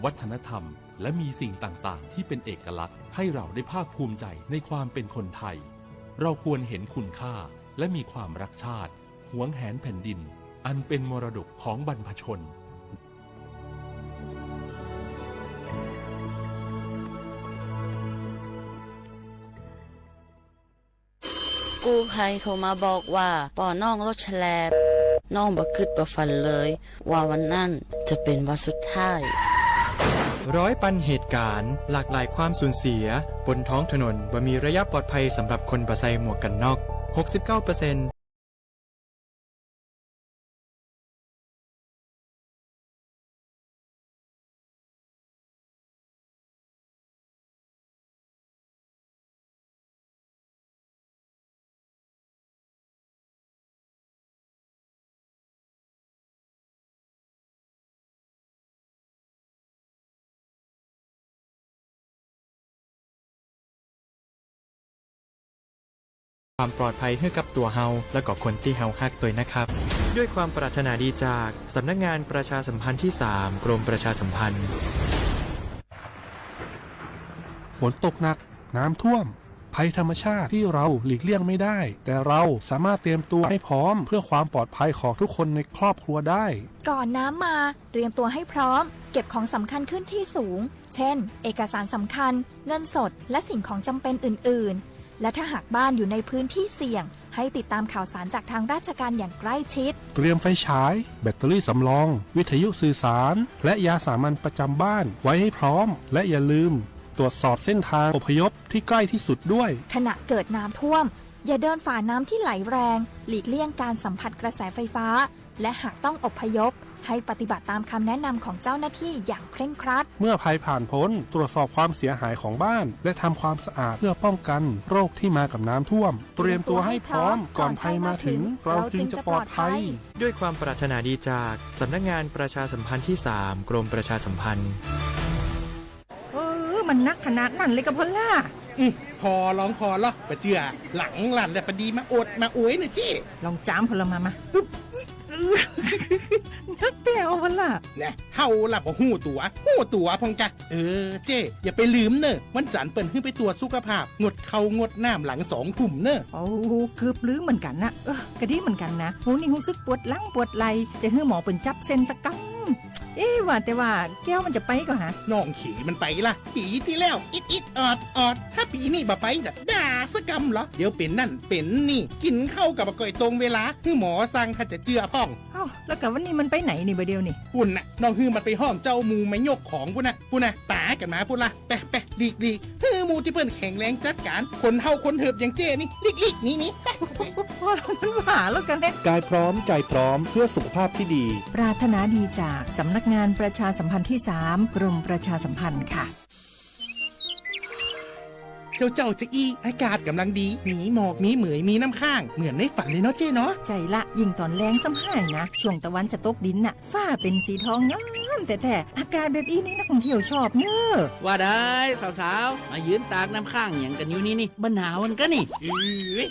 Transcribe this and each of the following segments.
วัฒนธรรมและมีสิ่งต่างๆที่เป็นเอกลักษณ์ให้เราได้ภาคภูมิใจในความเป็นคนไทยเราควรเห็นคุณค่าและมีความรักชาติหวงแหนแผ่นดินอันเป็นมรดกของบรรพชนกู้ภัยโทรมาบอกว่าป่อน้องรถแฉลบน้องบ่คิดบ่ฝันเลยว่าวันนั้นจะเป็นวันสุดท้ายร้อยปันเหตุการณ์หลากหลายความสูญเสียบนท้องถนนบ่มีระยะปลอดภัยสำหรับคนบ่ใส่หมวกกันน็อก 69%ความปลอดภัยให้กับตัวเฮาและก็คนที่เฮาฮักตัวนะครับด้วยความปรารถนาดีจากสำนักงานประชาสัมพันธ์ที่ 3 กรมประชาสัมพันธ์ฝนตกหนักน้ำท่วมภัยธรรมชาติที่เราหลีกเลี่ยงไม่ได้แต่เราสามารถเตรียมตัวให้พร้อมเพื่อความปลอดภัยของทุกคนในครอบครัวได้ก่อนน้ำมาเตรียมตัวให้พร้อมเก็บของสำคัญขึ้นที่สูงเช่นเอกสารสำคัญเงินสดและสิ่งของจำเป็นอื่นๆและถ้าหากบ้านอยู่ในพื้นที่เสี่ยงให้ติดตามข่าวสารจากทางราชการอย่างใกล้ชิดเตรียมไฟฉายแบตเตอรี่สำรองวิทยุสื่อสารและยาสามัญประจำบ้านไว้ให้พร้อมและอย่าลืมตรวจสอบเส้นทางอพยพที่ใกล้ที่สุดด้วยขณะเกิดน้ำท่วมอย่าเดินฝ่าน้ำที่ไหลแรงหลีกเลี่ยงการสัมผัสกระแสไฟฟ้าและหากต้องอพยพให้ปฏิบัติตามคำแนะนำของเจ้าหน้าที่อย่างเคร่งครัดเมื่อภัยผ่านพ้นตรวจสอบความเสียหายของบ้านและทำความสะอาดเพื่อป้องกันโรคที่มากับน้ำท่วมเตรียมตัวให้พร้อมก่อนภัยมาถึงเราจึงจะปลอดภัยด้วยความปรารถนาดีจากสำนักงานประชาสัมพันธ์ที่ 3 กรมประชาสัมพันธ์มันนักขนาดนั้นเลยกับพ่อล่ะพอลองพอหรอปะเจือหลังหลันแต่ปะดีมาอดมาอวยหน่อยเจ้ลองจ้ามพลมานักแต่เอาวันละเนี่ยเฮาหลับหูตัวพงกะเจ้อย่าไปลืมเนอะวันจันทร์เปิ่นขึ้นไปตรวจสุขภาพงดเขางดน้ำหลัง2 ทุ่มเนอะโอ้เกือบลืมเหมือนกันนะกระดิ่เหมือนกันนะหูนี่หูซึกปวดหลังปวดไหล่จะให้หมอเปิ่นจับเส้นสักกังว่าแต่ว่าแก้วมันจะไปก็ฮะน้องขี่มันไปล่ะปีที่แล้วอิดออดถ้าปีนี้บ่ไปจะด่าสกำเหรอเดี๋ยวเป็นนั่นเป็นนี่กินเข้ากับก่อยตรงเวลาคือหมอสั่งถ้าจะเจือพ่องแล้วกับวันนี้มันไปไหนนี่บ่เดียวนี่ปุ่นน่ะน้องฮือมันไปห้องเจ้ามูไม่ยกของปุ่นน่ะตากันมาปุ่นละแปะลีกฮือมูที่เปิ้นแข็งแรงจัดการคนเฮาคนเถิบอย่างเจ้นี่ลีกนี่พอมันหาแล้วกันเด้กายพร้อมใจพร้อมเพื่อสุขภาพที่ดีปรารถนาดีจากสำนักงานประชาสัมพันธ์ที่ 3 กรมประชาสัมพันธ์ค่ะเจ้าจะอากาศกำลังดีมีหมอกมีเหมยมีน้ำข้างเหมือนในฝันเลยเนาะเจ้เนาะใจละยิ่งตอนแรงซ้ำให้นะช่วงตะวันจะตกดินน่ะฟ้าเป็นสีทองงามแต่อากาศแบบนี้นักท่องเที่ยวชอบเนอะว่าได้สาวๆมายืนตากน้ำข้างอย่างกันอยู่นี่บ้านหนาวมันก็นี่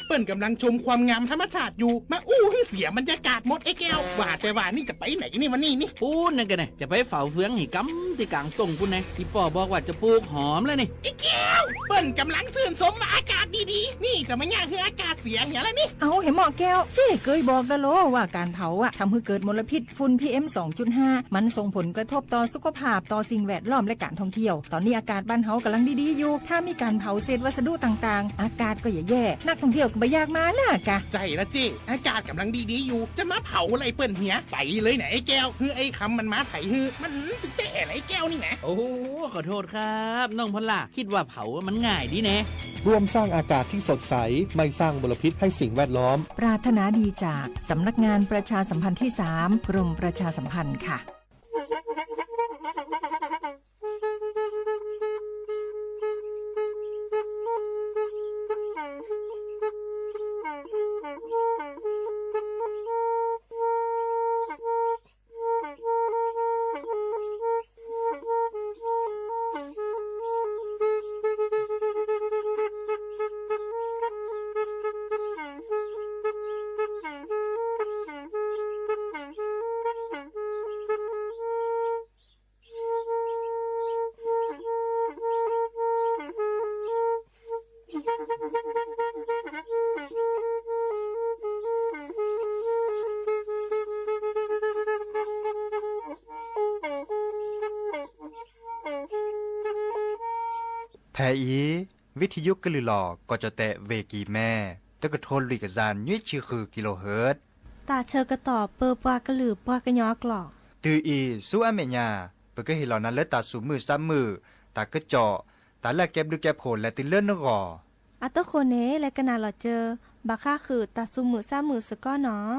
เปิ้นกำลังชมความงามธรรมชาติอยู่มาให้เสียบรรยากาศหมดไอ้แก้วว่าแต่ว่านี่จะไปไหนนี่วันนี้นี่พูดนั่นกันไงจะไปเฝ้าเฟืองหิกำที่กลางตรงพูดไงที่ป่อบอกว่าจะปลูกหอมแล้วนี่ไอ้แก้วเปิ้นกำลังชื่นชมอากาศดีๆนี่จะมาแย่คืออากาศเสียเหี้ยแล้วนี่เอาเห็นหมอแก้วเจ๊เคยบอกแล้วโลว่าการเผาทำให้เกิดมลพิษฝุ่น PM 2.5 มันส่งผลกระทบต่อสุขภาพต่อสิ่งแวดล้อมและการท่องเที่ยวตอนนี้อากาศบ้านเฮากำลังดีๆอยู่ถ้ามีการเผาเศษวัสดุต่างๆอากาศก็แย่นักท่องเที่ยวก็บ่อยากมาน่ะกะใจละเจ๊อากาศกำลังดีๆอยู่จะมาเผาอะไรเปิ้นเหี้ยไปเลยไหนไอ้แก้วคือไอ้คำมันมาไถฮือมันแต่ไอ้แก้วนี่นะโอ้ขอโทษครับน้องพลาคิดว่าเผามันง่ายดีแน่ร่วมสร้างอากาศที่สดใสไม่สร้างมลพิษให้สิ่งแวดล้อมปรารถนาดีจากสำนักงานประชาสัมพันธ์ที่ 3 กรมประชาสัมพันธ์ค่ะ อีวิทยุกลือหลอกก็จะแตะเวกีแม่ตะกะโทนลุยกะจานยุ้ยชื่อคือกิโลเฮิรตซ์ตาเชอกระต่อเปอปวากระหลือปวากระยอกหลอกตืออีสู้อเมญาเปก็เห็นเหล่านั้นเลตาสูมือซ้ำมือตากระเจาะตาแลกเก็บดูแก็บโผลและติเลื่อนนกออัตโตโคเนและกะนาหลอเจอบาค่าคือตาซุมือซ้ำมือสก้อเนาะ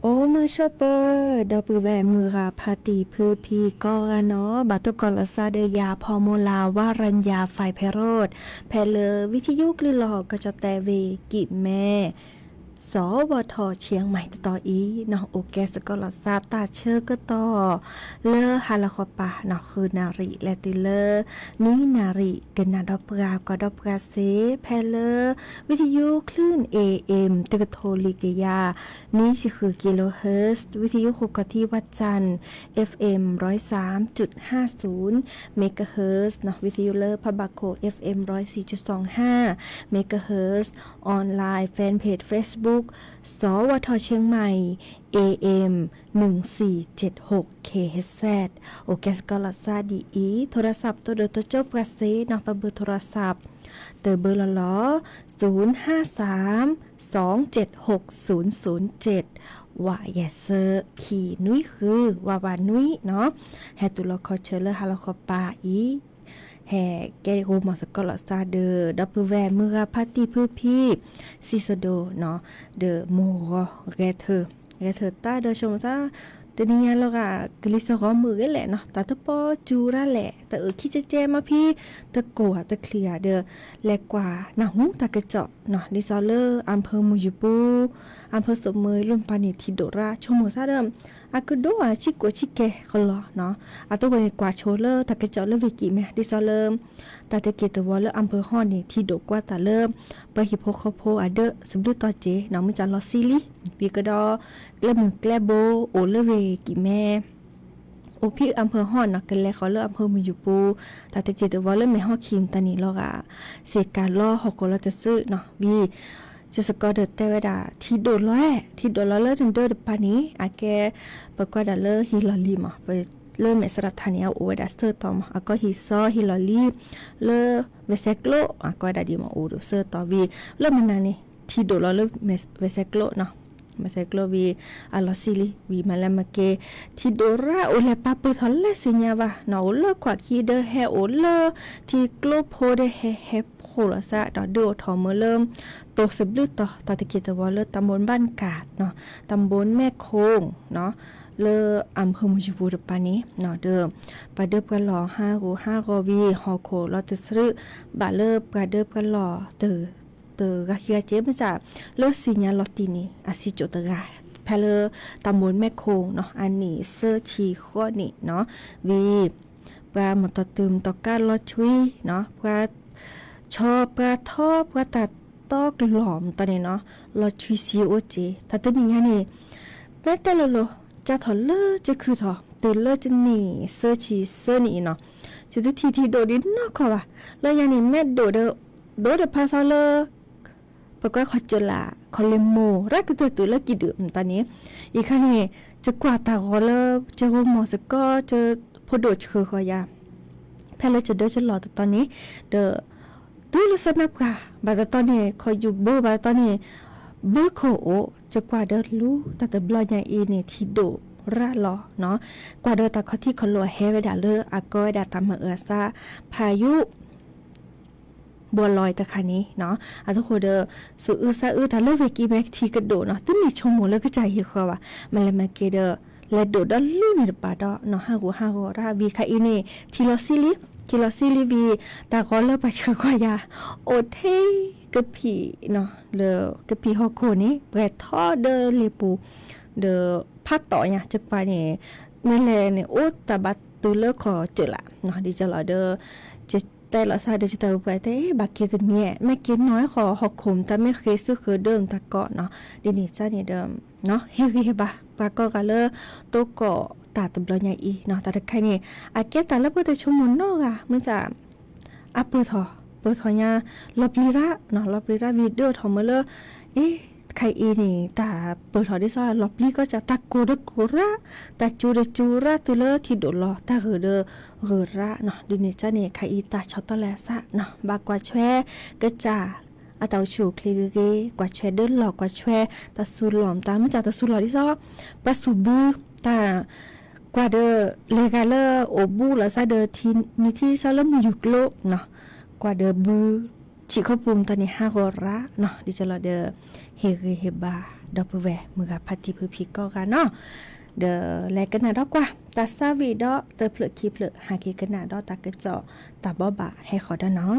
โอ้มือชอปเปอร์ดอปือแวมือราพาตีพือพีก็เนาะบาตุกอลซาเดยาพอโมลาวารัญญาไฟไพโรธแพเลอวิทยุกลือหลอกก็จะแต่เวกิแม่สวทเชียงใหม่ต่ออีเนาะโอแกสกอลซาตาเชอร์ก็ต่อเลอฮาลาคอปาเนาะคือนาริและติเลอนี่นาริเกนาดอปราก็ดอปราเซแพเลอวิทยุคลื่น AM ตะกโทลิกยานี่สิคือกิโลเฮิรตซ์วิทยุคุกที่วัดจันทร์ FM 103.50 เมกะเฮิรตซ์เนาะวิทยุเลอพะบาโค FM 104.25 เมกะเฮิรตซ์ออนไลน์แฟนเพจ Facebook Facebook สวทเชียงใหม่ AM 1476 KHZ โอเคสกอลซาดีอีโทรศัพท์ตัวเดตัวจบกระเซนอกเบอร์โทรศัพท์เตอเบอร์ละล้อ053-276-007ว่าอย่าเซอร์ขี่นุ้ยคือว่านุ้ยเนาะแฮตุลอคอเชลฮาลอคอปาอีแห่แกโกมอสกอลซาเดอดับเบิลแวร์เมื่อพาร์ตี้พื้นพี่ซิโซโดเนาะเดอโมเรเธอตาเดอชมซาแต่นี่ไงเราก็กลิสร้อมือกันแหละเนาะแต่ถ้าพอจูระแหละแต่คิดจะแจมาพี่ตะโกะตะเคลียเดอแลกว่าหน้าหูตะกระเจาะเนาะดิซอเลอร์อำเภอมูยูปูอำเภอสมเมยลุ่มปานิทิโดราชมซาเดิมอากุโดอาชิโกชิเกคนละเนาะอาตัวคนกว่าโชเลอร์ตะกระเจาะเลวิกิแม่ดิซอเลอร์ตาเตเกตวอลเลอร์อำเภอฮอนนี่ที่โดกว่าตาเริ่มไปฮิโปโคโพอาเดอสมดุตอเจน้องมิจาลอซิลิปีกระดอเกลมือแกลโบโอเลเวกิแม่โอพี่อำเภอฮอนนะกันแล้วเขาเลือกอำเภอมืออยู่ปูแต่ตะเกียบว่าเริ่มไม่ฮอคิมตอนนี้เราอะเสกการล่อหอกเราจะซื้อเนาะวีจะสกอเดอร์แต่เวลาที่โดนล้อเลิศถึงเดินปานี้อาแกปกว่าดาเลอร์ฮิลลีมาไปเริ่มเมสรัทธานีเอาโอเวดาเซอร์ตอมอาก็ฮิซอฮิลลีเลอเวเซโกโลอาก็ดาดีมาโอดูเซอร์ตอวีเริ่มมันนี่ที่โดนล้อเลิศเวเซโกโลเนาะมาเซโกโลวีอาลอซิลิวีมาแล้วมาเกที่โดราโอเลปาเปทอลเลสิญญาวะเนาะเลกว่าที่เดเฮโอเลที่โกลโพเดเฮโพลซาดอดูทอมเริ่มโตสบลือต่อตาตะเกียตะวอเลตำบลบ้านกาดเนาะตำบลแม่โคงเนาะเลอำเภอมุจบูรปานี้เนาะเดิมปาเดิบกันหล่อ5 กวีฮอโคลอตซื้อบาเลปาเดิบกันหล่อเตอกะเฮียเจมจะเลอสิญญาลอตินีอาซิโจตะกาแพเลอตำบลแม่โคงเนาะอันนี้เซอร์ชีข้อนี่เนาะวีปลาหมดตอตึมตอการลอชุยเนาะปลาชอบปลาทอปลาตัดตอกหลอมตอนนี้เนาะลอชุยซีโอเจถ้าตัวนี้นี่แม้แต่โลจะถอดเลอจะคือถอตื่นเลอจะนี่เซอร์ชีเซอร์นี่เนาะจะทีโดดินเนาะค่ะว่าแล้วยังนี่แม่โดเดพาซาเลอปก็ขอเจลาคอเลโมรักตัวละกี่เดือนตอนนี้อีกครั้งนี้จะกว่าตาขอเลจะโฮมอสก็จะพอโดดคือขอยาแพ้เลยจะเดินจะหล่อแต่ตอนนี้เดอดูลสนับค่ะบาตตอนนี้คอยอยู่เบอร์บาตอนนี้เบอร์โคโอจะกว่าเดินรู้แต่บลอยอีนี่ที่โดระลอเนาะกว่าเดินตาเขาที่คอลัวเฮเวดาเลออาก็ดาตามมาซาพายุบัวลอยตะคันนี้เนาะทุกคนเดอสูอื้อซะอื้อถ้าเลิกเวกีแม็กทีกระโดดเนาะตึ้งมีชมหมดแล้วก็ใจเหี่ยวว่ามันเลยมาเกเดอและโดดดอลื่นในป่าดอเนาะ5 กราวีคาอีนี่ทีลอซิลิวีตาก็เลิกไปเชื่อกว่ายาโอเทกะผีเนาะเลอกะผีฮอกโคนี้แปรทอเดอเลปูเดอพัดต่อเนี่ยจักไปเนี่ยเมเลเนี่ยโอตาบัตตุเลขอเจอละเนาะดิจะรอเดอจะแต่ละซาเดจิตาไปแต่บักเกตเนี่ยแม่เกตน้อยขอหอกขมแต่ไม่เคยซื้อคือเดิมตะเกาะเนาะดินี่จ้าเนี่ยเดิมเนาะเฮ้ยบะปากก็เลโตเกาะตาตบลอยอีเนาะแต่ใครเนี่ยอาเกตแต่ละเพื่อจะชมมุนนอกอ่ะมันจะอัปเปอร์ทอเนี่ยลบลีระเนาะลบลีระวิดีโอทอมเลใครอีนี่แต่เปิดถอดได้ซอยลบลีก็จะตะโกดโกระแต่จูระตัวเลที่โดดลอแต่เระเนาะดูนี่จ้าเนี่ยใครอีตาช็อตตแลซะเนาะบากว่าแชก็จะอาเตาชูคลีเกกว่าแชเดินหลอกกว่าแชตาสูหลอมตาไม่จ่าตาสูหลอที่ซอปะสูบือตากว่าเดอเลกาเลโอบูแล้วซะเดอทีนี่ที่ซะเริ่มอยู่โลกเนาะกว่าเดอบือจิข้อปุ่มตอนนี้5 กราเนาะดิจะรอเดอเฮบาดอปแวมือกับพัติพื้นพิกกันเนาะเดอแลกันนะดอกว่าตาซาวีดอเตอเพลคีเพลหากีกันนะดอตากระเจาะตาบ่บะให้ขอดเนาะ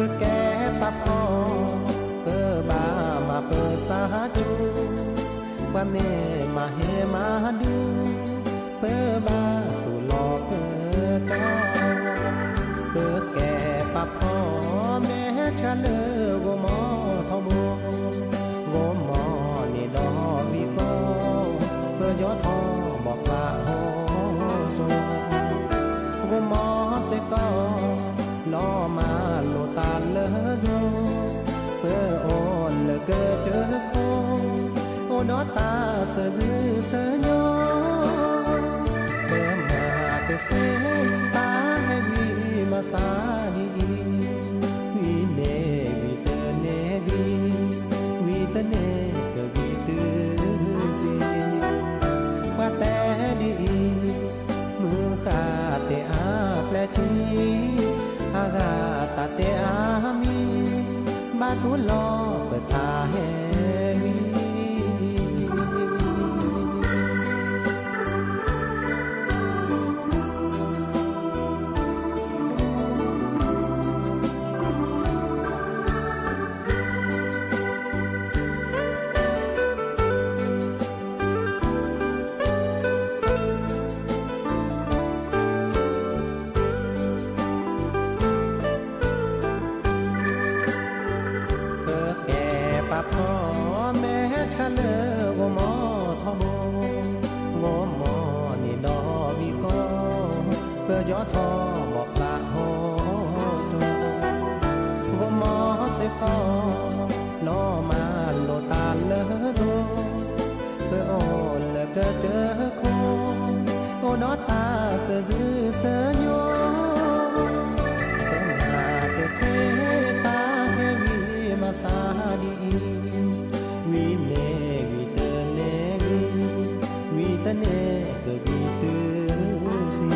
ปิดแก่ปับพอเปิดบามาเปิดสาจูความเน่มาเฮมาดูเปิดบาตุหลอกเปิดจอเปิดแก่ปับพอแม่ชะเลโกมอทองโบโกมอนี่ดอกวิโกเปิดยอทอบอกลาโฮโจโกมอเสกอล้อมาโลตาเลอโจเปิดโอนเลเกอเจอโคโอดอตาเสือเสือยอเปิดมาเตเสตาให้ดีมาสาดีวีเนวีเตเนวีเตเนก็วีตือสีว่าแต่ดีมือขาเตอาแปลชีอากาตาเตอามีบาตุลอเปิดตาแหวีพ่อแม่ชะเลโกมอทอโบโกมอนี่ดอวิโกเพื่อยอทอบอกลาโฮโจโกมอเสกอล้อมาโลตาเลอโดเพื่อโอนเลเกอเจอโคโอนอตาเสือเสือโยต้องหาเตเสตาเฮวีมาสาดีวีเนวีเตเนวีเตเนก็วีตือสี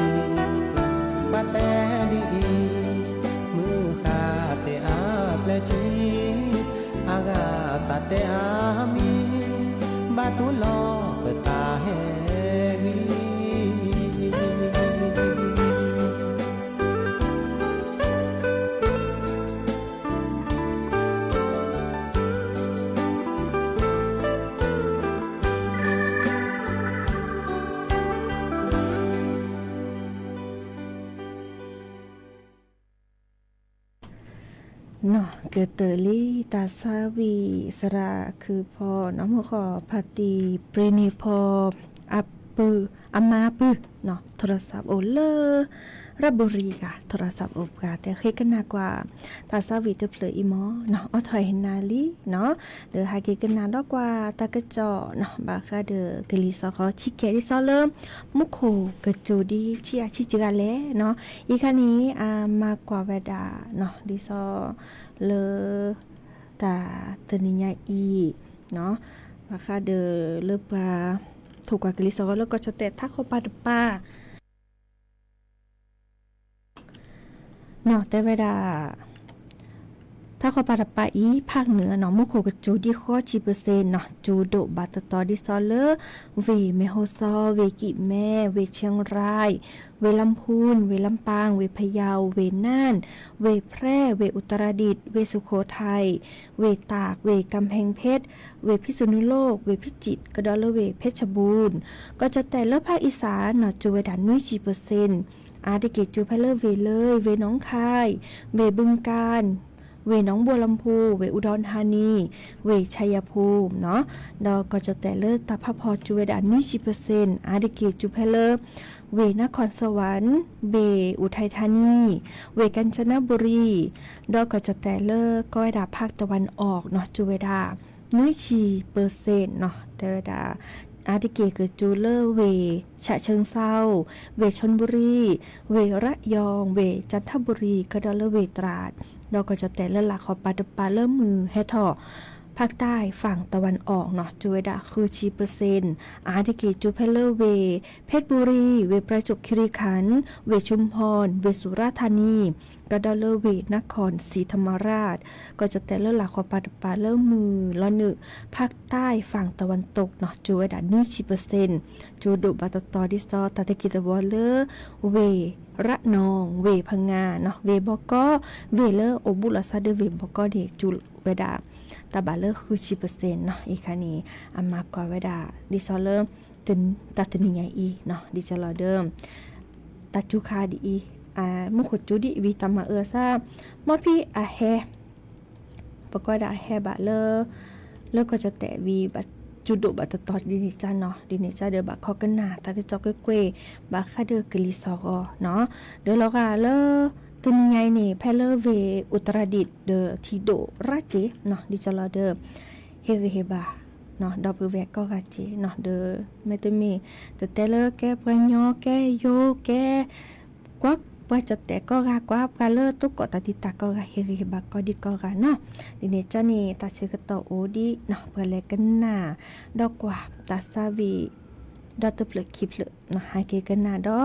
ปาแต่ดีมือขาเตอาแปลชีอากาตาเตอามีบาตุลอเปิดตาแหวี เนาะเกิดเตอลี่ตาซาวีสระคือพอน้ำหัวขอพัตติเปรณีพออัปปืออามาปือเนาะโทรศัพท์โอเลอรับบุรีกะโทรศัพท์อบกะแต่เคยกันนากว่าตาซาวีเตเปลอีหมอเนาะอถอยเห็นนาลีเนาะเดอหาเกกันนาดอกกว่าตากระจอเนาะบาคาเดอกะลีซอขอชิเกดิซอเริ่มมุโคกะจูดีชิอาชิจิกาแลเนาะอีคันนี้มากกว่าเวดาเนาะดิซอเลตาตนิญาอีเนาะบาคาเดอเลปาถูกกว่ากะลีซอแล้วก็จะแต่ทักเข้าปาดป้าเนาะแต่เวลาถ้าเขาปารับปาอีภาคเหนือเนาะมุโคกจูดีข้อ10%เนาะจูโดบาตตอดิซอเลอเวเมโฮซอเวกิแม่เวเชียงรายเวลำพูนเวลำปางเวพะเยาเวน่านเวแพร่เวอุตรดิตถ์เวสุโขทัยเวตากเวกำแพงเพชรเวพิษณุโลกเวพิจิตรกระดอเลเวเพชรบูรณ์ก็จะแต่ละภาคอีสานเนาะจูเวดานนุ้ย10%อาได้เกตจูไพเลอร์เวเลยเวน้องคายเวบึงกาฬเวน้องบัวลำพูเวอุดรธานีเวชัยภูมิเนาะดอกก็จะแต่เลิศตาพพอจูเวดานนุ้ย10%อาได้เกตจูไพเลอร์เวนครสวรรค์เวอุทัยธานีเวกาญจนบุรีดอกก็จะแต่เลิศก้อยดาภาคตะวันออกเนาะจูเวดานุ้ย10%เนาะแต่เวดาอาติเกเกิดจูเลอร์เวฉะเชิงเซาเวชลบุรีเวระยองเวจันทบุรีกระดอเลอร์เวตราดเราก็จะแต่ละหลักขอปาดปาเริ่มมือให้ถอภาคใต้ฝั่งตะวันออกเนาะจูเวดาคือ10%อาติเกจูเพเลอร์เวเพชรบุรีเวประจวบคีรีขันธ์เวชุมพรเวสุราษฎร์ธานีกระดอเลอร์เวนครศรีธรรมราชก็จะแต่ละหลักขอปาดปาเริ่มมือละหนึ่งภาคใต้ฝั่งตะวันตกเนาะจูเวดา10%จูดุบาตตอดิซอตาตะกิตวอลเลอร์เว ระนองเวพังงาเนาะเวบอกก็เวเลอร์โอบุลาซาเดเวบอกก็เดจุลเวดาตาบาเลอร์คือ10%เนาะอีคันนี้อามากกว่าเวดาดิซอเลอร์ตึนตัดตึนยังไงอีเนาะดิจะรอเดิมตัดจุคาดีมุขจุดิวีตามาซามอพี่อาแฮปก็ได้แฮบะแล้วก็จะแตะวีบัดจุดโดบัดตอดดินิจาเนาะดินิจาเดบักคอกันหนาตาก็จอกเกวยบักคาเดกลิซอกเนาะเดี๋ยวเราก็ตึนยังไงนี่แพเลเวอุตรดิตเดทิโดราเจเนาะดิจะรอเดเฮบาเนาะดอปเวก็ราเจเนาะเดไม่ต้องมีแต่เลแกปะญอแกโยแกกวักว่าจะแต่ก็กากว่าปาเลตุกก็ตาติตาก็กาเฮบาก็ดิก็กาเนาะดิเนจานี่ตาชื่อกตอโอดีเนาะเปเลกันหน้าดอกกว่าตาซาวีดอตเปลคิปเลนะหายเกกันหน้าดอ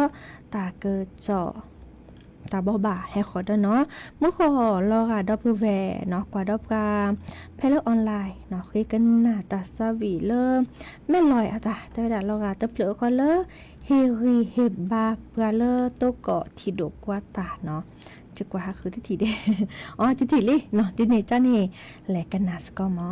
ตาเกจอตาบ่าให้ขอดเนาะมุขอรอกาดอปแวเนาะกว่าดอกกาเพลออนไลน์เนาะเกกันหน้าตาซาวีเลแม่ลอยอะตาแต่ดารอกาตะเปลก็เลเฮรีเฮบาเปลโตเกาะทิโดกว่าตาเนาะจะกว่าคือที่เดอ๋อที่ลิเนาะดิเนจานี่แหลกกันนาสก็มอ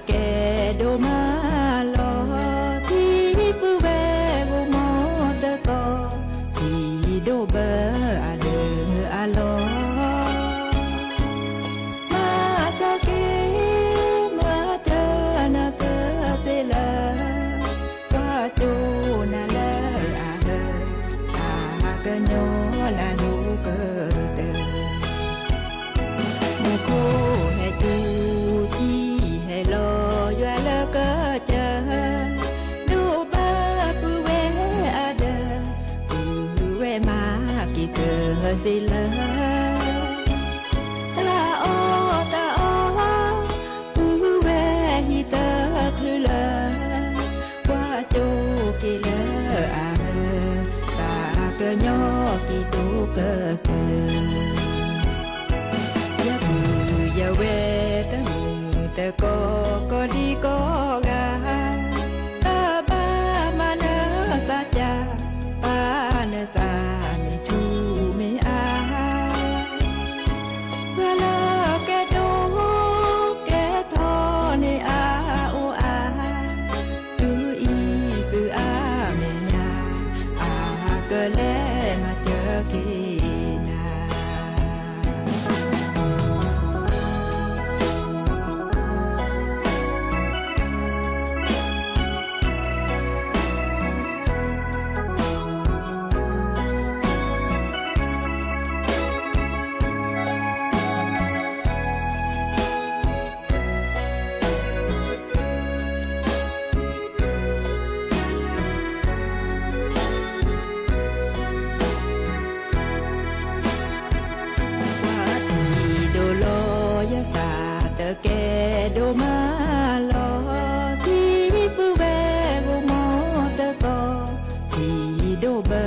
แกโดมาลอที่ปูเวกูมอตะกอที่โดเบออาเดออาลอมาเจอเกมาเจอนาเกเสลว่าจูนาเลอาเดอาเกโนลานูเกเตมุโคให้จูโลยว่าละก็เจอดูบ้าปูเวอาเดปูเวมากี่เธอสิละตาโอปูเวฮิเตอคือละว่าโจกี่ละอาตาเกญอกี่ตูเกเกยาปูยาเวตแต่ก็ดีก็กาตาบ้ามาเนสาจาปาเนสาไม่ชูไม่อาเพื่อละแกดูแกทอในอาโออาอืออีสืออาเมียอาเกเลมาเจอกีแกโดมาลอที่ปูเวกูมอตะกอที่โดเบอ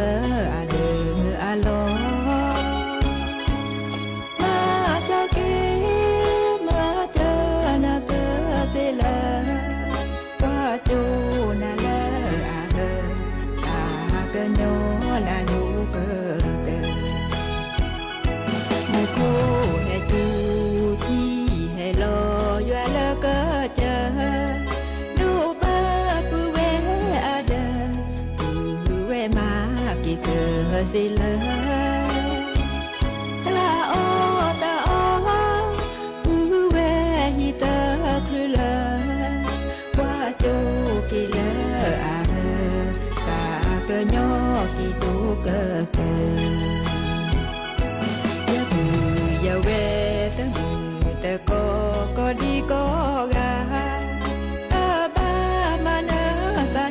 อาเดออาลอมาเจอเกมาเจอนาเกเสลว่าจูนาเลอาเดออาเกโนลานูเกเตมุโคให้จูโลยว่าละก็เจอดูบ้าปูเวอาเดปูเวมากี่เธอสิละตาโอปูเวฮิเตอคือละว่าโจกี่ละอาตาเกญอกี่ตูเกเกยาปูยาเวแต่ก็ดีก็กาตาบ้ามาเนสา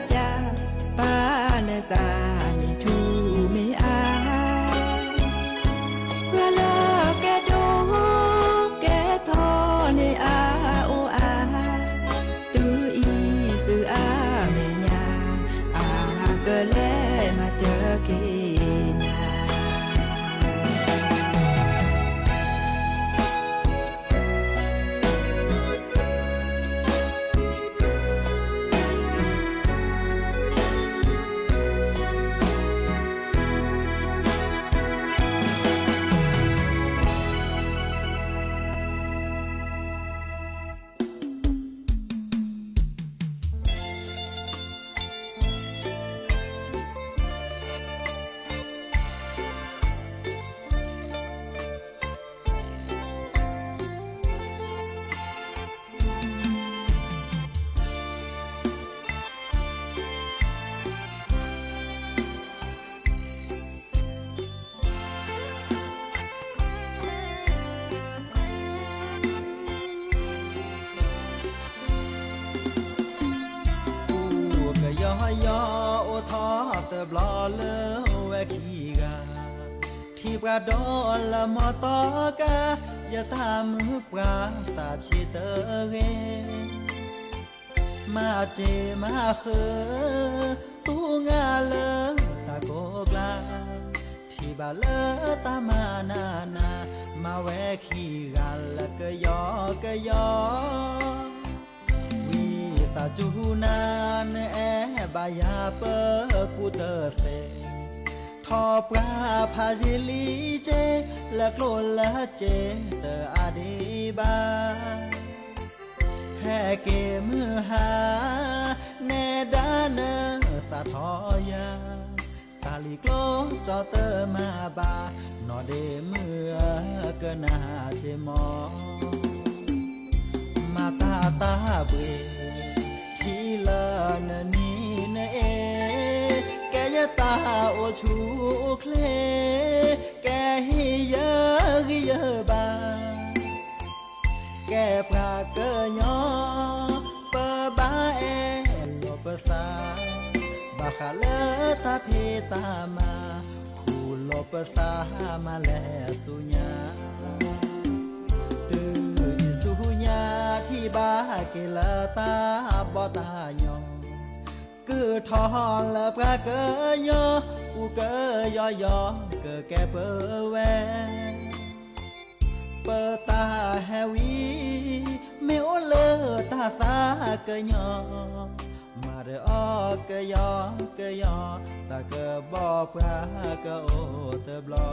ตบลอเลแวกีกาที่ปราดอละมอตอกาอย่าตามมือปราตาชิเตเรมาเจมาเคตูงาเลตาโกกลาที่บาเลตามานามาแวขี้กันละก็ยอก็ยอวิตาจูนานแอบายาเปกูเตเซทอปราพาซิลีเจละโกลละเจเตอาดีบาแห่เกมือหาแนดาเนสะทอยากาลิโกลจอเตอมาบานอเดมือเกนาเจมอมาตาตาเบที่เลนนี้เนเอแกยตาโอชูเคลแกฮิเยฮิเยบาแกปราเกยอเปบาเอโลเปซาบาคาเลตาเพตามาคูโลเปซามาแลสุญาตือสุญาที่บาเกลตาบอตายอคือทอนละปราเกยออูเกยอยอเกแกเปแวเปตาแฮวีเมโอเลตาสาเกยอมาเรอเกยอเกยอตาเกบอปราเกโอเตบลอ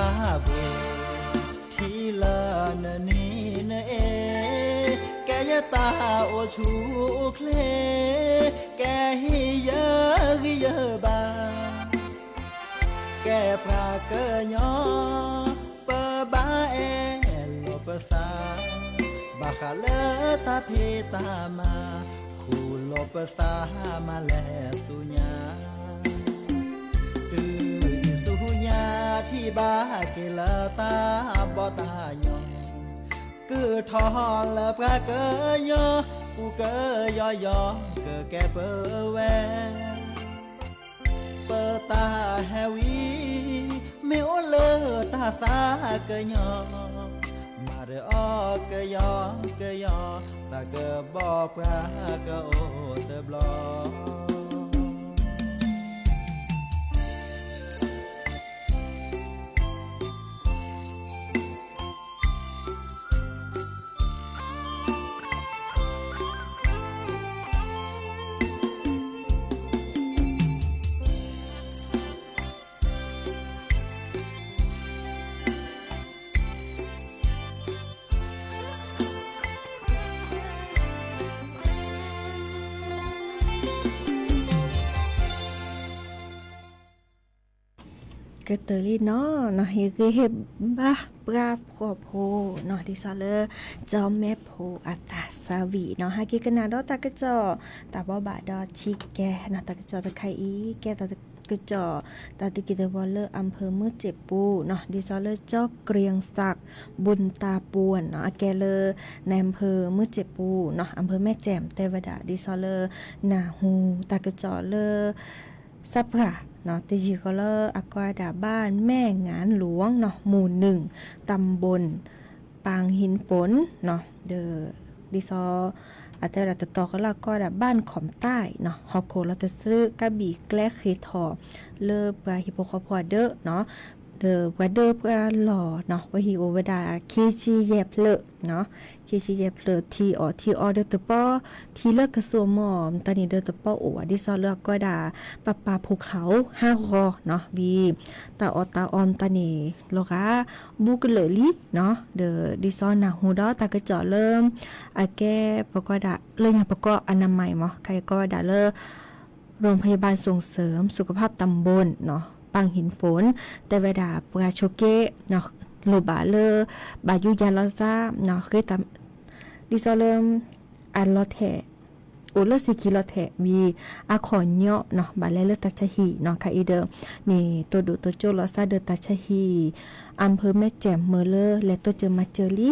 ตาเบที่เลนนี้เนเอแกยตาโอชูเคลแกฮิเยฮิเยบาแกปราเกยอเปบาเอโลเปซาบาคาเลตาเพตามาคูโลเปซามาแลสุญาที่บาเกลตาบอตายอคือทอนละปราเกยออูเกยอยอเกแกเปแวเปตาแฮวีเมโอเลตาสาเกยอมาเรอเกยอเกยอตาเกบอปราเกโอเตบลอก็เตอรี่เนาะเนาะเฮคือเฮ็ดบ้าปราบขอบโพเนาะที่ซาเลจอมแม่โพอัตตาสาวีเนาะฮากิกนาดอตากะจอตาบ่บาดอชิแกเนาะตากะจอตะไคอีแกตากะจอตาติกิตวอลเลอร์อำเภอมือเจ็บปูเนาะดิซอเลจอกเกรียงศักดิ์บุญตาปวนเนาะแกเลในอำเภอมือเจ็บปูเนาะอำเภอแม่แจ่มเทวดาดิซอเลนาฮูตากะจอเลซับค่ะเนาะติจิก็เลอากอยดาบ้านแม่งานหลวงเนาะหมู่1ตำบลปางหินฝนเนาะเดอดิซออาจจะตะตอก็ละก็ดาบ้านขอมใต้เนาะฮอกโกเราจะซื้อกระบี่แกล้เคทอเลอปลาฮิโปคอพอเดอเนาะ เด้อว่าเด้อเพื่อหล่อเนาะว่าฮีโอวดาคีชีเย็บเลอะเนาะคีชีเย็บเลอะทีออเด้อตะป้อทีเลิกกระสวมหมอมตอนนี้เด้อตะป้อโอว่าดิซอเลือกก็ด่าปะภูเขา5รอเนาะวีตาออมตานี่โลกาบุกเลลิเนาะเด้อดิซอนาฮูดอตากระจอเริ่มอาแก้ปะก็ด่าเลยอย่างปะก็อนามัยหมอใครก็ด่าเลอโรงพยาบาลส่งเสริมสุขภาพตำบลเนาะปังหินฝนแต่เวลาปราโชเกะเนาะโลบาเลบายุยาลอซ่าเนาะคือตำดิซอเริ่มอันลอแทโอเลสิกิลอแทมีอาขอนเนาะเนาะบาเลเลตัชฮีเนาะค่ะอีเดอนี่ตัวดูตัวโจลอซ่าเดอตัชฮีอำเภอแม่แจ่มเมอเลอและตัวเจอมาเจอลี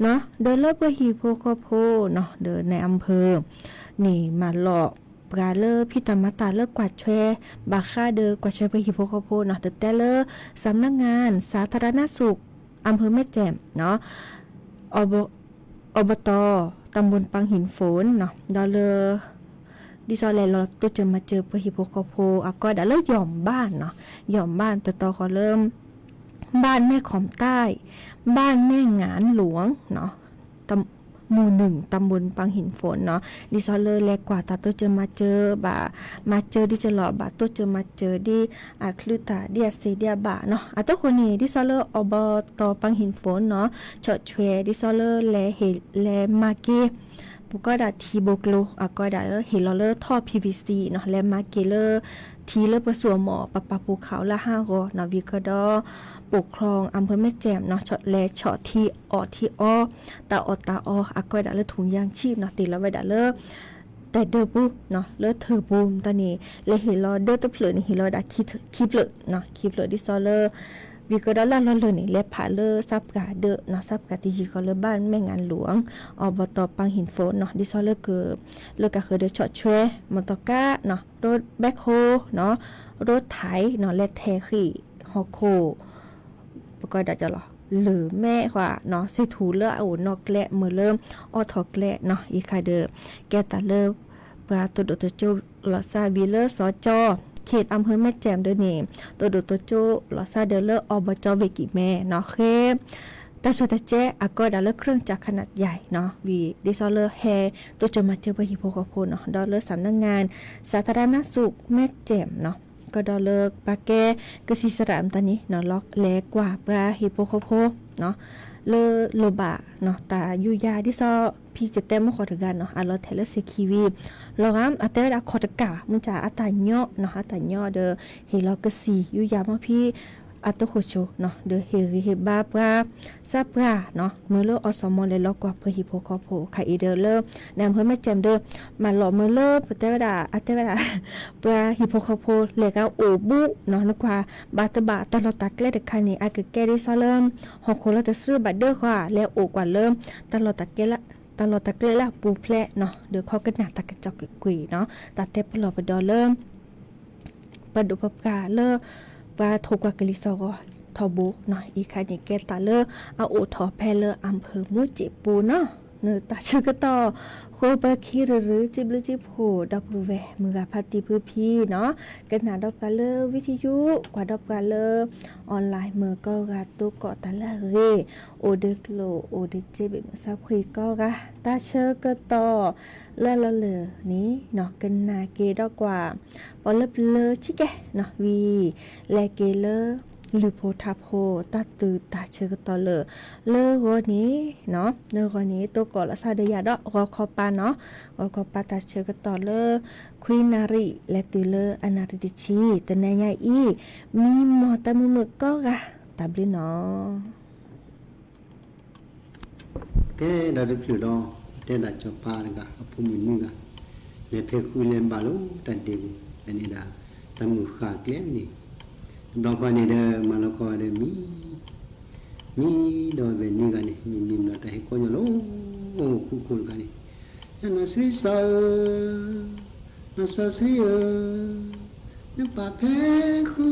เนาะเดอเลเบอร์ฮีโพโคโพเนาะเดอในอำเภอนี่มาหลอกปราเลอพี่ตามาตาเลิกกวาดแชบาค่าเดอกวาดแชไปฮิโพโคโพเนาะแต่เลอสำนักงานสาธารณสุขอำเภอแม่แจ่มเนาะอบต.ตำบลปังหินฝนเนาะดอเลอดิซอแลเราตัวจะมาเจอไปฮิโพโคโพอ่ะก็ดอเลอหย่อมบ้านเนาะหย่อมบ้านต่อขอเริ่มบ้านแม่ขอมใต้บ้านแม่งานหลวงเนาะหมู่1ตำบลปังหินฝนเนาะดิซอเลอร์แลกกว่าตาตัวจะมาเจอบามาเจอดิจะหลอบาตัวจะมาเจอดิคลือตาเดียเซเดียบาเนาะตัวคนนี้ดิซอเลอร์อบตปังหินฝนเนาะชดเชวดิซอเลอร์แลเฮแลมาเกปุก็ดาทีโบกโลก็ดาเฮลเลอร์ท่อ PVC เนาะแลมาเกเลอร์ทีเลอร์ประสวมหมอปะภูเขาละ5รอเนาะวิกดอปกครองอำเภอแม่แจ่มเนาะเฉาะแลเฉาะที่ตาก็ดาเลถุงยางชีพเนาะติละไว้ดาเลแต่เดอปุ๊บเนาะเลเธอบูมตอนนี้เลเฮลอเดอตะเพลนี่เฮลอดาคีบเลยเนาะคีบเลยดิซอเลอร์วิกดอลลาเลยนี่และผาเลอซับกาเดอเนาะซับกาติจิก็เลบ้านแม่งานหลวงอบตปังหินโฟนเนาะดิซอเลอร์คือเลก็คือเดเฉาะแชมอตก้าเนาะรถแบ็คโฮเนาะรถไถเนาะและแทขี่ฮอโคก็ได้จะหรอหรือแม่ว่าเนาะสิถูเลอเอานอกแกละมือเริ่มออทอกแกละเนาะอีคาเดอแกตาเลอปลาตัวโดตัวโจลอซาวิเลอร์สจเขตอำเภอแม่แจ่มเด้อนี่ตัวโดตัวโจลอซาเดเลอร์อบจเวกิแม่เนาะเคแต่สุดท้ายเจ๊ก็ได้เลือกเครื่องจักรขนาดใหญ่เนาะวีดิซอเลอร์แฮตัวจะมาเจอไปฮิโปโคโพเนาะดอลเลอร์สำนักงานสาธารณสุขแม่แจ่มเนาะก็ดอเลิกปาแกกสิสรามตอนนี้เนาะล็อกแลกว่าปลาฮิโปโคโพเนาะเลโลบะเนาะตายุยาที่ซอพี่จะเต็มขอถึงกันเนาะอัลเทเลเซคิวีลองอัตเตอร์ดาคอตกะมันจะอัตาญอเนาะอัตาญอเดอเฮลอกสียุยามาพี่อัตโคโชเนาะเดอเฮบาปราซาปราเนาะเมื่อเลอสมอลเลยล็อกกว่าเพื่อฮิโปโคโพค่ะอีเดอเลแนมเพื่อไม่แจมเดอมาหล่อเมื่อเลปเตวดาอัตเตวดาปราฮิโปโคโพเลกาโอบุเนาะนึกว่าบาตบะตลอดตักเลเดคันนี่อาเกแกดิซาเริ่มฮอกโคลตซื้อบัดเดอร์กว่าแล้วโอกว่าเริ่มตลอดตักเกละตลอดตะเกลละปูแพะเนาะเดี๋ยวเขาก็หนาตะกระจอกกุยเนาะตาเตปหล่อไปดอเริ่มปดุปกาเลอว่าโทกว่ากลิซอทอบุเนาะอีกค่ะนี่แกตาเลอเอาโอทอแพเลออำเภอมุจิปูเนาะเนื้อตาชื่อก็ต่อโคเบอร์คีหรือจิบหรือจิบโหดอกแหวมือพัติพื้นพี่เนาะกันหนาดอกกาเลอวิทยุกว่าดอกกาเลอออนไลน์มือก็กาตุกตาละเรโอเดกโลโอเดเจบิมซับคุยก็กาตาเชื่อก็ต่อเลนี้เนาะกันนาเกดอกกว่าปอลเลอชิแกเนาะวีแลเกเลอลูโพทับโฮตาตือตาเชกตอเลอนี้เนาะเลอนี้ตัวก่อละซาเดียดอกคอปาเนาะกอปาตาเชกตอเลอควีนารีและตือเลออนาริติชีตนายอีมีหมอตามือก็กะตาบลิเนาะแกดาดิพลูดอเตดาจอปาร์กะอพุมิมิกะเลเพคุเลมบาลูตันเดบุอันนี้ดาตามุขะเคลมนี่ดอกนี่เดมาลก็เดมีดอเวนี่กันนี่มีนาตะเฮโคญโลคุลกันนี่ยันสริสานาสสริยปะเพคุ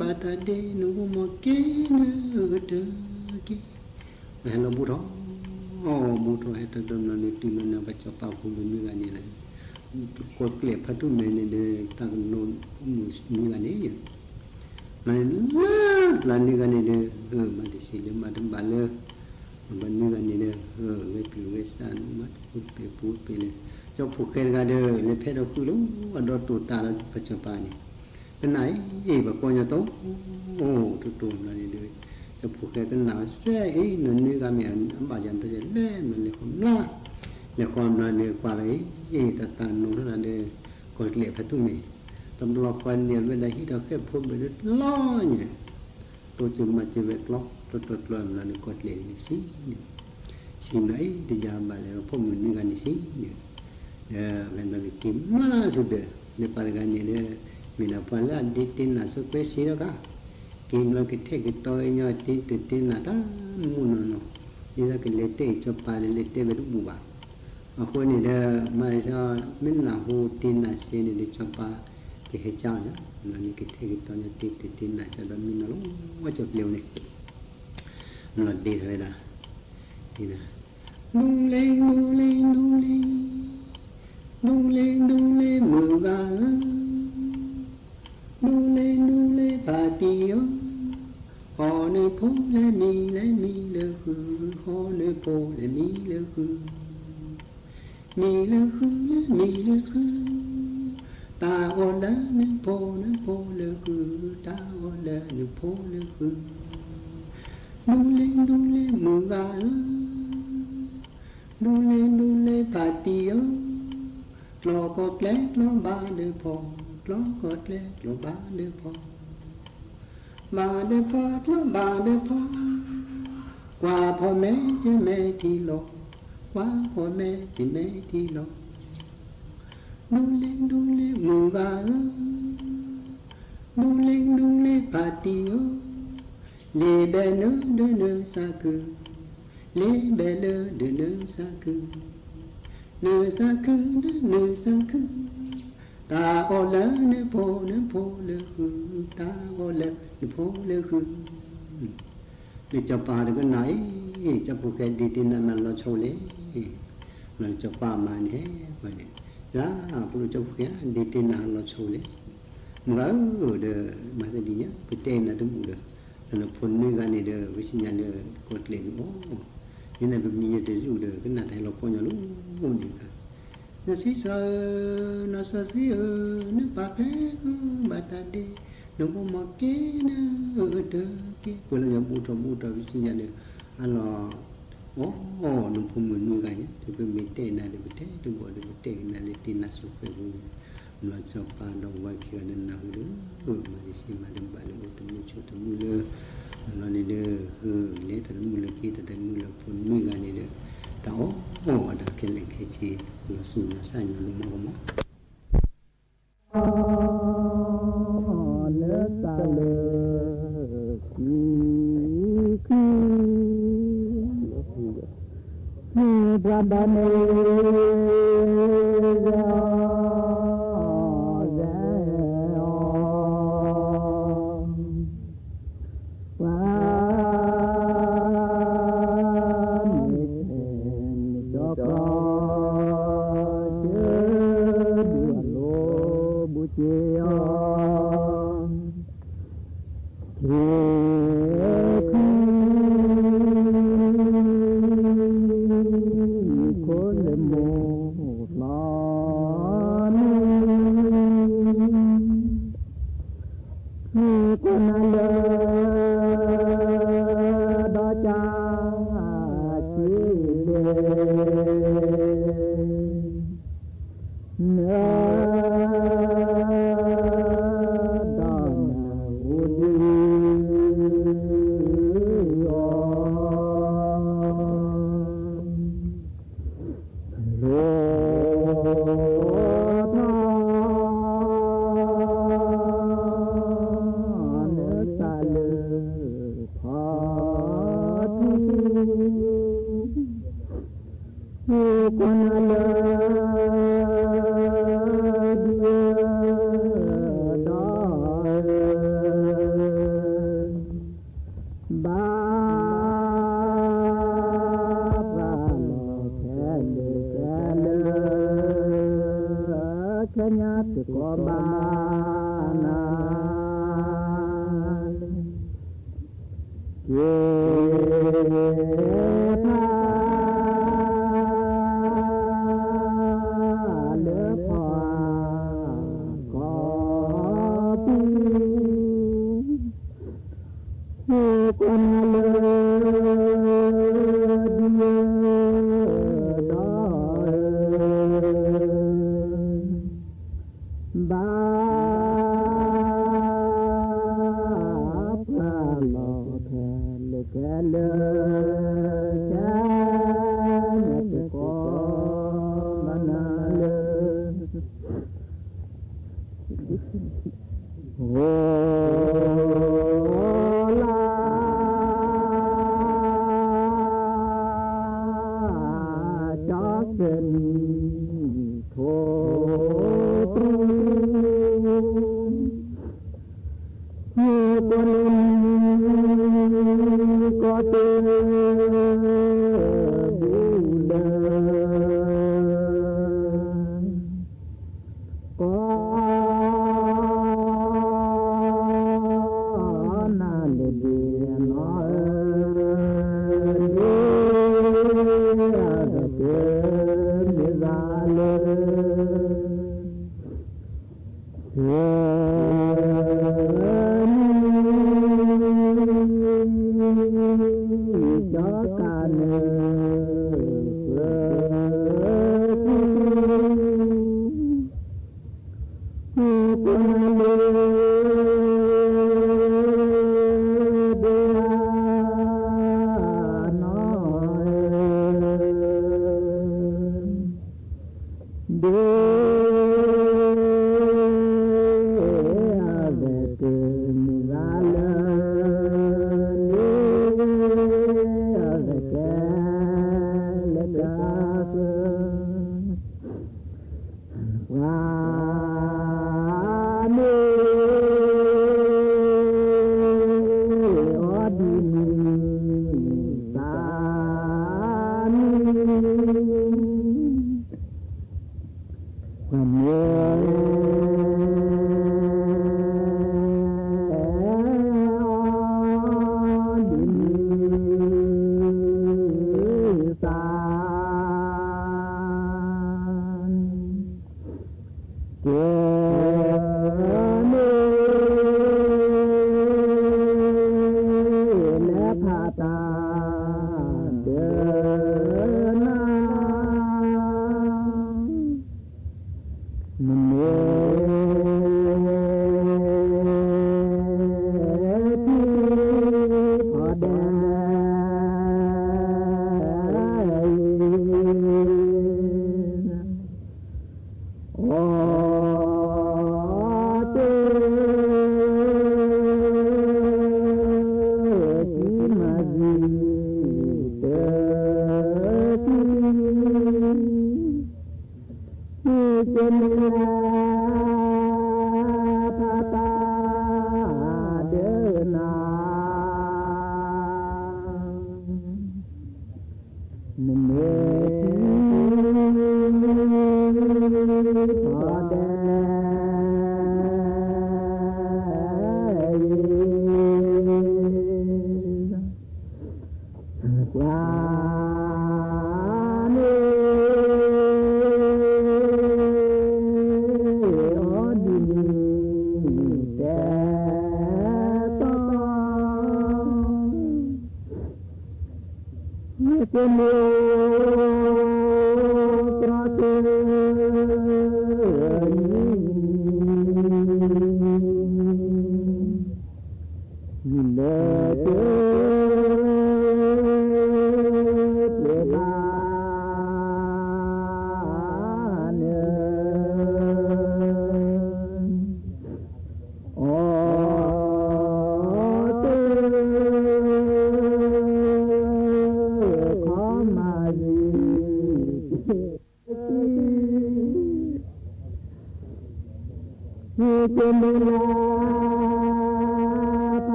บาตาเดนุโมเกนเดกิเฮลบุรบุตรเฮตดมนาติมนาบัจปาภูมิกันนี่นะกดเกลียบพัตุเมนเดตังโนมีกันนี่ มันลานี่กันนี่เด้อมาที่สิเลยมาทำบาเลมันนี่กันนี่เด้อเวปีเวสันมาพูดไปเลยเจ้าผูกแขนกันเด้อเลยเพชรเอาคุยรู้ว่าดอตูตาแล้วปัจจุบันนี่เป็นไหนบางคนจะต้องโอ้ตัวๆนั่นนี่เด้อจะผูกแขนกันหนาวแซ่นั่นนี่ก็มีอันบายันตะเจเล่มันเลยความน่าเลยความนั่นเนี่ยกว่าไรตาตาหนุ่มนั่นเด้อกดเลี้ยพัดตุ้มตำรวจคนเนี่ยเวลาที่เราแค่พูดไปด้วยล้อเนี่ยตัวจึงมาจะเวทล็อกตัวลอยมาในกดเลี้ยนี่สิสิ่งไหนที่ยามไปแล้วพวกมันนี่กันนี่สิเนี่ยเป็นอะไรกิมมาสุดเนี่ยปาร์กันเนี่ยมีนาพันละดิตินน่ะสุดเปสิแล้วก็กิมเราคิดเท่กิตัวเนี่ยตินน่ะตามูนเนาะนี่เราคิดเล็ดเตะจบไปเล็ดเตะไปทุกบุบะคนนี่เด้อมาจะมินน่ะหูตินน่ะเสียนี่จบไปที่เหตุการณ์นั่นนี่คิดเท่กิตัวเนี่ยตินน่ะจะแบบมินน่ะรู้ว่าจบเร็วนี่นั่นดีเลยนะนี่นะนุ่งเล่นุ่งเล่นุ่งเล่นุ่งเล่นุ่งเล่มือกานุ่งเล่นุ่งเล่ปาติโอฮอเนโพเลมีเลคือฮอเนโพเลมีเลคือมีเลคือเลมีเลคือตาโอละเนโพเลคือตาโอละเนโพเลคือนุ่งเล่มือกานุ่งเล่ปาติโอลอก็แกล้ลอบาเดพอลอก็แกล้ลอบาเดพอบาเดพอลอบาเดพอกว่าพ่อแม่จะแม่ที่หลอกว่าพ่อแม่จะแม่ที่หลอกดูเล่มือกาดูเล่ปาติโอเลเบเนเดเนซาคือเลเบเลเดเนซาคือne saku ta o la ne po le hu ta o la ne po le hu le cha pa de cái nãy cha po cái đi tin là mình lo chou le lo cha pa ma ne vậy ya po cha po cái đi tin là lo chou le ngỡ de ma de dia pe ten na du de là phun ni ga ni de vi sin ya de ko le moนี่นะแบบมีเดี๋ยวอยู่เดี๋ยวก็น่าให้เราพอจะรู้นี่ค่ะน่าสิสระน่าสินึกป่าเพบัตรเดนึกว่ามาเกนะเด็กเกคนละอย่างบูตรวิสิญาเนี่ยอันละโอ้นึกพมือมือกันเนี่ยที่เป็นเมตเตน่ะเดี๋ยวเตะตัวเดี๋ยวเตะน่ะเลติน่าสุขเลยเราจะพาเราไว้เขียนนั่นเลยมาดิสิมาเดินไปเลยตัวมือชุดตัวมือเลยเราเนี่ยเด้อเละแต่มือละกี่แต่มือละคนมือกันเนี่ยเด้อแต่โอ้ดาเกล็ดเคจีเราสูญสายเงินลงมาก็มั้งเลือดตาเลือดคือพระบามี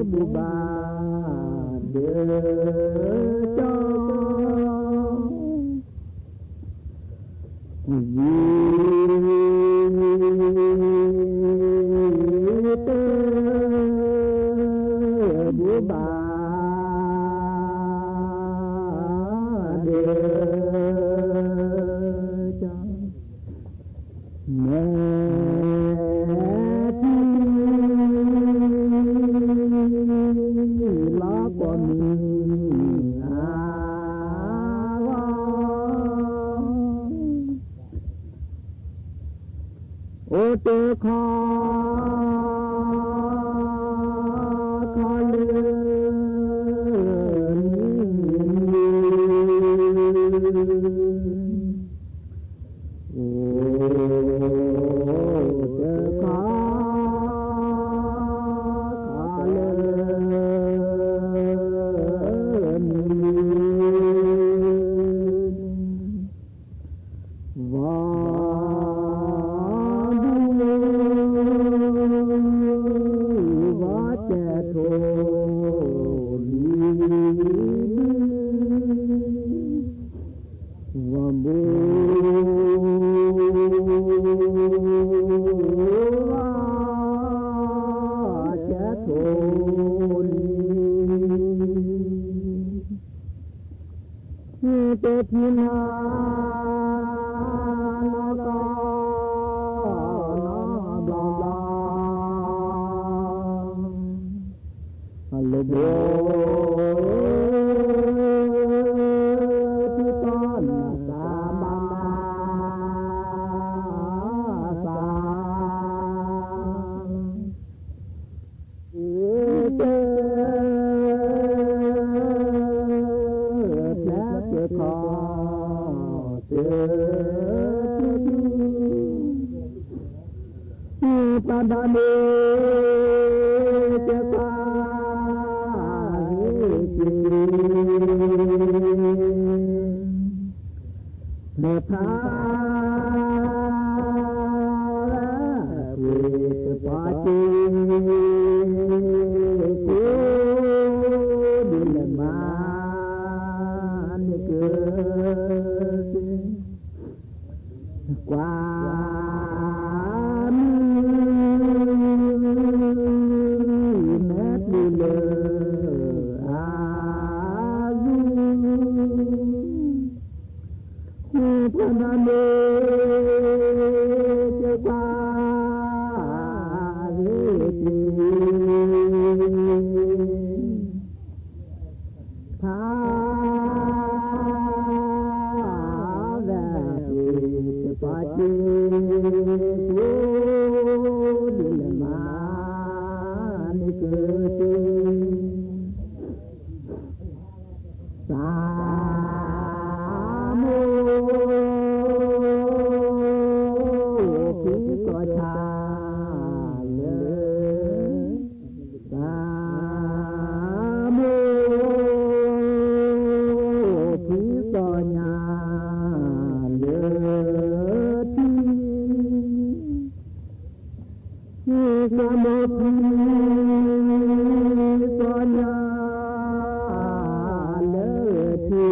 Buba de cho บาเดจาแม่ที่ลาปมีอาวาโอเตคาทินานาตานาบลาบลาฮัลโหลโบที่ตอนสามาสาเจขอเตือนปาดาเนเจตาจิเนธาเวปาจิดิลมาความแม้ดีเลยอายุพนาเนเจ้าฟ้าเวทีปาจิโยดิลมานิเกติสามุพิโกชาเลสามุพิโกญาเลสมุทิสัญญาเลที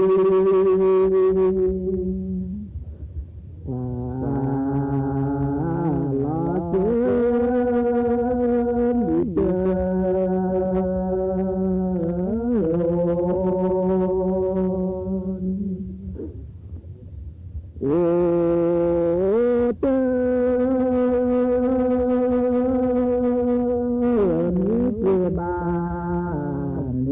ลาเจมิเดโอเตบานเน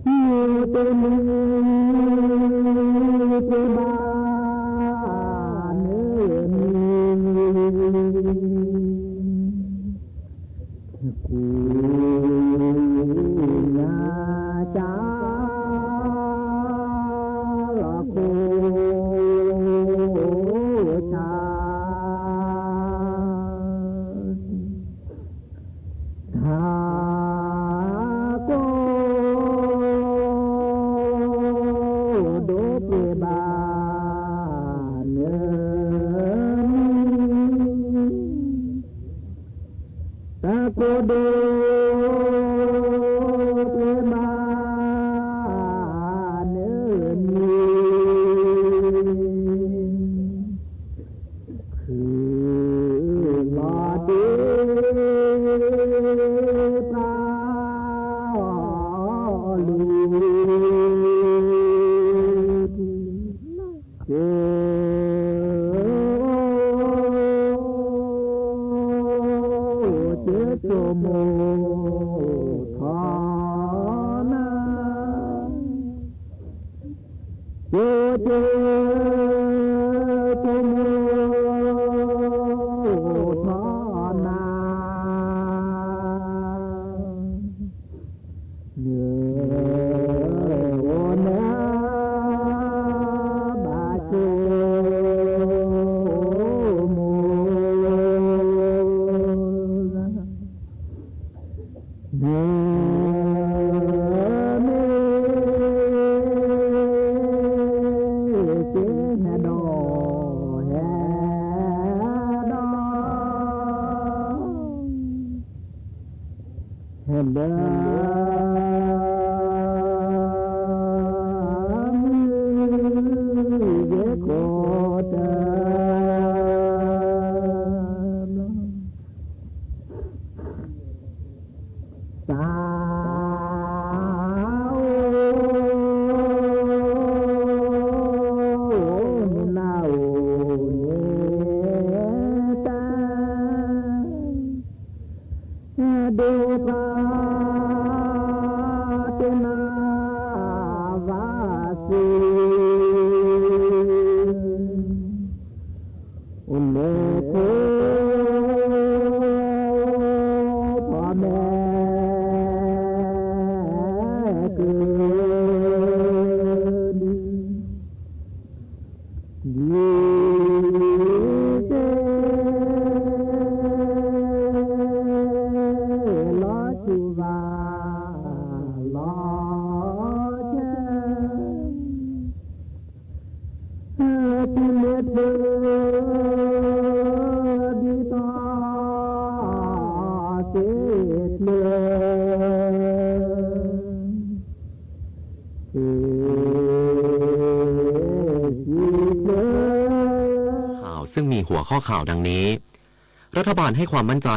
มีเตมีเตบานเนมีกูนาจาลาโคชาโกโดเปบานเนตะโกโดเปบานเนคือลาเด ซึ่งมีหัวข้อข่าวดังนี้รัฐบาลให้ความมั่นใจ